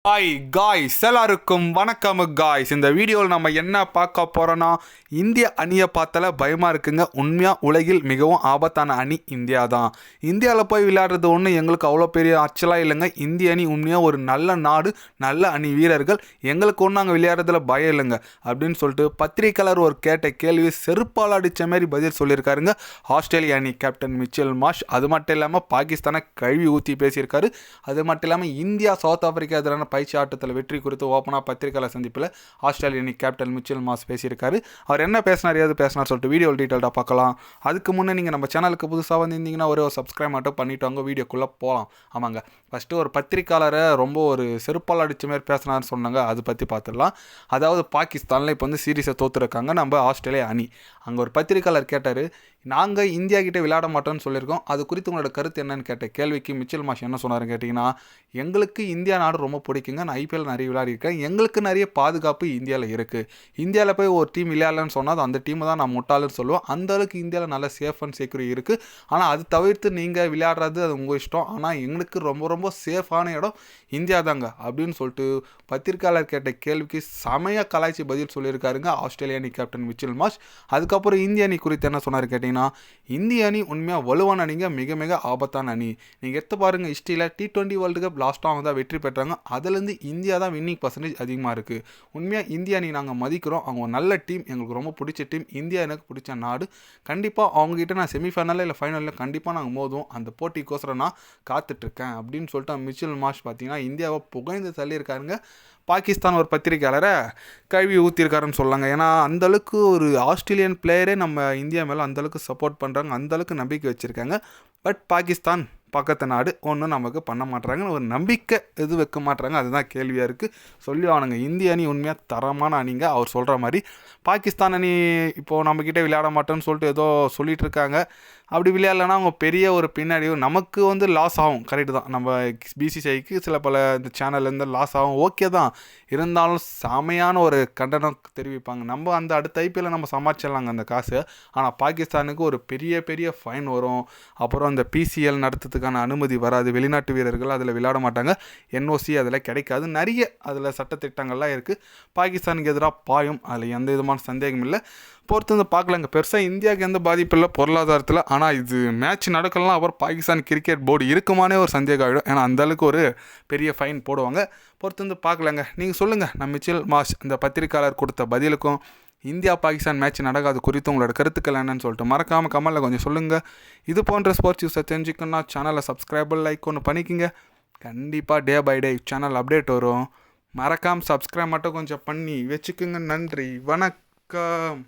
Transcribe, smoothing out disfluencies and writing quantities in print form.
Hi guys, எல்லாருக்கும் வணக்கம் guys. இந்த வீடியோவில் நம்ம என்ன பார்க்க போகிறோன்னா, இந்திய அணியை பார்த்தால பயமாக இருக்குங்க. உண்மையாக உலகில் மிகவும் ஆபத்தான அணி இந்தியா தான். இந்தியாவில் போய் விளையாடுறது ஒன்றும் எங்களுக்கு அவ்வளோ பெரிய ஆச்சலாக இல்லைங்க. இந்திய அணி உண்மையாக ஒரு நல்ல நாடு, நல்ல அணி வீரர்கள். எங்களுக்கு ஒன்றும் அங்கே விளையாடுறதுல பயம் இல்லைங்க அப்படின்னு சொல்லிட்டு பத்திரிக்கையாளர் ஒரு கேட்ட கேள்வி செருப்பால் அடித்த மாதிரி பதில் சொல்லியிருக்காருங்க ஆஸ்திரேலிய அணி கேப்டன் மிச்சல் மார்ஷ். அது மட்டும் இல்லாமல் பாகிஸ்தானை கழுவி ஊற்றி பேசியிருக்காரு. அது மட்டும் இல்லாமல் இந்தியா சவுத் ஆப்பிரிக்கா எதிரான பயிற்சி ஆட்டத்தில் வெற்றி குறித்து ஓப்பனாக பத்திரிகையாளர் சந்திப்பில் ஆஸ்திரேலிய அணி கேப்டன் மிச்சல் மார்ஷ் பேசியிருக்காரு. அவர் என்ன பேசினார், ஏது பேசினார் சொல்லிட்டு வீடியோ டீட்டெயில்டாக பார்க்கலாம். அதுக்கு முன்னே நீங்கள் நம்ம சேனலுக்கு புதுசாக வந்திருந்தீங்கன்னா ஒரு சப்ஸ்கிரைப் மட்டும் பண்ணிவிட்டு வாங்க, வீடியோக்குள்ளே போகலாம். ஆமாங்க, ஃபஸ்ட்டு ஒரு பத்திரிக்கையாளரை ரொம்ப ஒரு செருப்பால் அடித்த மாதிரி பேசினார்னு சொன்னாங்க. அதை பற்றி பார்த்துடலாம். அதாவது பாகிஸ்தானில் இப்போ வந்து சீரீஸை தோற்றுருக்காங்க நம்ம ஆஸ்திரேலியா அணி. அங்கே ஒரு பத்திரிக்கையாளர் கேட்டார், நாங்கள் இந்தியா கிட்டே விளையாட மாட்டோம்னு சொல்லியிருக்கோம், அது குறித்து உங்களோட கருத்து என்னன்னு கேட்ட கேள்விக்கு மிச்சல் மார்ஷ் என்ன சொன்னாருன்னு கேட்டிங்கன்னா, எங்களுக்கு இந்தியா நாடு ரொம்ப பிடிக்குங்க. நான் ஐபிஎல் நிறைய விளையாடிருக்கேன். எங்களுக்கு நிறைய பாதுகாப்பு இந்தியாவில் இருக்குது. இந்தியாவில் போய் ஒரு டீம் விளையாடலன்னு சொன்னால் அந்த டீமை தான் நான் முட்டாளுன்னு சொல்லுவேன். அந்தளவுக்கு இந்தியாவில் நல்ல சேஃப் அண்ட் செக்யூரிட்டி இருக்குது. ஆனால் அது தவிர்த்து நீங்கள் விளையாடுறது அது உங்கள் இஷ்டம். ஆனால் எங்களுக்கு ரொம்ப ரொம்ப சேஃபான இடம் இந்தியா தாங்க அப்படின்னு சொல்லிட்டு பத்திரிக்கையாளர் கேட்ட கேள்விக்கு செமையாக கலாய்ச்சி பதில் சொல்லியிருக்காருங்க ஆஸ்திரேலிய அணி கேப்டன் மிச்சல் மார்ஷ். அதுக்கப்புறம் இந்திய அணி குறித்து என்ன சொன்னார் கேட்டிங்கன்னா, இந்திய அணி உண்மையாக வலுவான அணிங்க, மிக மிக ஆபத்தான அணி. நீங்கள் எடுத்து பாருங்கள், ஹிஸ்ட்ரியில் T20 வேர்ல்டு கப் லாஸ்ட்டாக அவங்க தான் வெற்றி பெற்றாங்க. அதுலேருந்து இந்தியா தான் வின்னிங் பர்சன்டேஜ் அதிகமாக இருக்குது. உண்மையாக இந்திய அணி நாங்கள் மதிக்கிறோம். அவங்க ஒரு நல்ல டீம், எங்களுக்கு ரொம்ப பிடிச்ச டீம். இந்தியா எனக்கு பிடிச்ச நாடு. கண்டிப்பாக அவங்ககிட்ட நான் செமிஃபைனலில் இல்லை ஃபைனலில் கண்டிப்பாக நாங்கள் மோதுவோம். அந்த போட்டிக்கோசரம் நான் காத்துட்ருக்கேன் அப்படின்னு சொல்லிட்டு மிச்சல் மார்ஷ் பார்த்தீங்கன்னா இந்தியாவை புகைந்து தள்ளியிருக்காருங்க. பாகிஸ்தான் ஒரு பத்திரிக்கையாளரை கழுவி ஊற்றிருக்காருன்னு சொல்லாங்க. ஏன்னா அந்தளவுக்கு ஒரு ஆஸ்திரேலியன் பிளேயரே நம்ம இந்தியா மேலே அந்தளவுக்கு சப்போர்ட் பண்ணுறாங்க, அந்தளவுக்கு நம்பிக்கை வச்சுருக்காங்க. பட் பாகிஸ்தான் பக்கத்து நாடு ஒன்றும் நமக்கு பண்ண மாட்டுறாங்கன்னு ஒரு நம்பிக்கை எது வைக்க மாட்டுறாங்க, அதுதான் கேள்வியாக இருக்குது. சொல்லி ஆனுங்க இந்திய அணி உண்மையாக தரமான அணிங்க. அவர் சொல்கிற மாதிரி பாகிஸ்தான் அணி இப்போது நம்மக்கிட்ட விளையாட மாட்டோன்னு சொல்லிட்டு ஏதோ சொல்லிகிட்டு இருக்காங்க. அப்படி விளையாடலைன்னா அவங்க பெரிய ஒரு பின்னாடியோ நமக்கு வந்து லாஸ் ஆகும். கரெக்டு தான், நம்ம பிசிசிஐக்கு சில பல இந்த சேனல்லேருந்து லாஸ் ஆகும். ஓகே தான், இருந்தாலும் செமையான ஒரு கண்டனம் தெரிவிப்பாங்க. நம்ம அந்த அடுத்த ஐபிஎல்ல நம்ம சமாளிச்சிடலாங்க அந்த காசு. ஆனால் பாகிஸ்தானுக்கு ஒரு பெரிய பெரிய ஃபைன் வரும். அப்புறம் அந்த பிசிஎல் நடத்துறதுக்கான அனுமதி வராது. வெளிநாட்டு வீரர்கள் அதில் விளையாட மாட்டாங்க. என்ஓசி அதில் கிடைக்காது. நிறைய அதில் சட்டத்திட்டங்கள்லாம் இருக்குது. பாகிஸ்தானுக்கு எதிராக பாயும், அதில் எந்த விதமான சந்தேகம் இல்லை. பொறுத்து வந்து பார்க்கலாங்க. பெருசாக இந்தியாவுக்கு எந்த பாதிப்பு இல்லை பொருளாதாரத்தில். ஆனால் இது மேட்ச் நடக்கலாம், அப்புறம் பாகிஸ்தான் கிரிக்கெட் போர்டு இருக்குமானே ஒரு சந்தேகம் ஆகிடும். ஏன்னா அந்தளவுக்கு ஒரு பெரிய ஃபைன் போடுவாங்க. பொறுத்து வந்து பார்க்கலாங்க. நீங்கள் சொல்லுங்கள், நம்ம மிச்சல் மார்ஷ் அந்த பத்திரிக்கையாளர் கொடுத்த பதிலுக்கும் இந்தியா பாகிஸ்தான் மேட்ச் நடக்காது குறித்து உங்களோட கருத்துக்கள் என்னன்னு சொல்லிட்டு மறக்காமல் கமெண்ட்டில் கொஞ்சம் சொல்லுங்கள். இது போன்ற ஸ்போர்ட்ஸ் நியூஸை தெரிஞ்சுக்கணுன்னா சேனலை சப்ஸ்கிரைபர் லைக் ஒன்று பண்ணிக்கோங்க. கண்டிப்பாக day by day channel update வரும். மறக்காமல் சப்ஸ்கிரைப் மட்டும் கொஞ்சம் பண்ணி வச்சுக்கோங்க. நன்றி, வணக்கம்.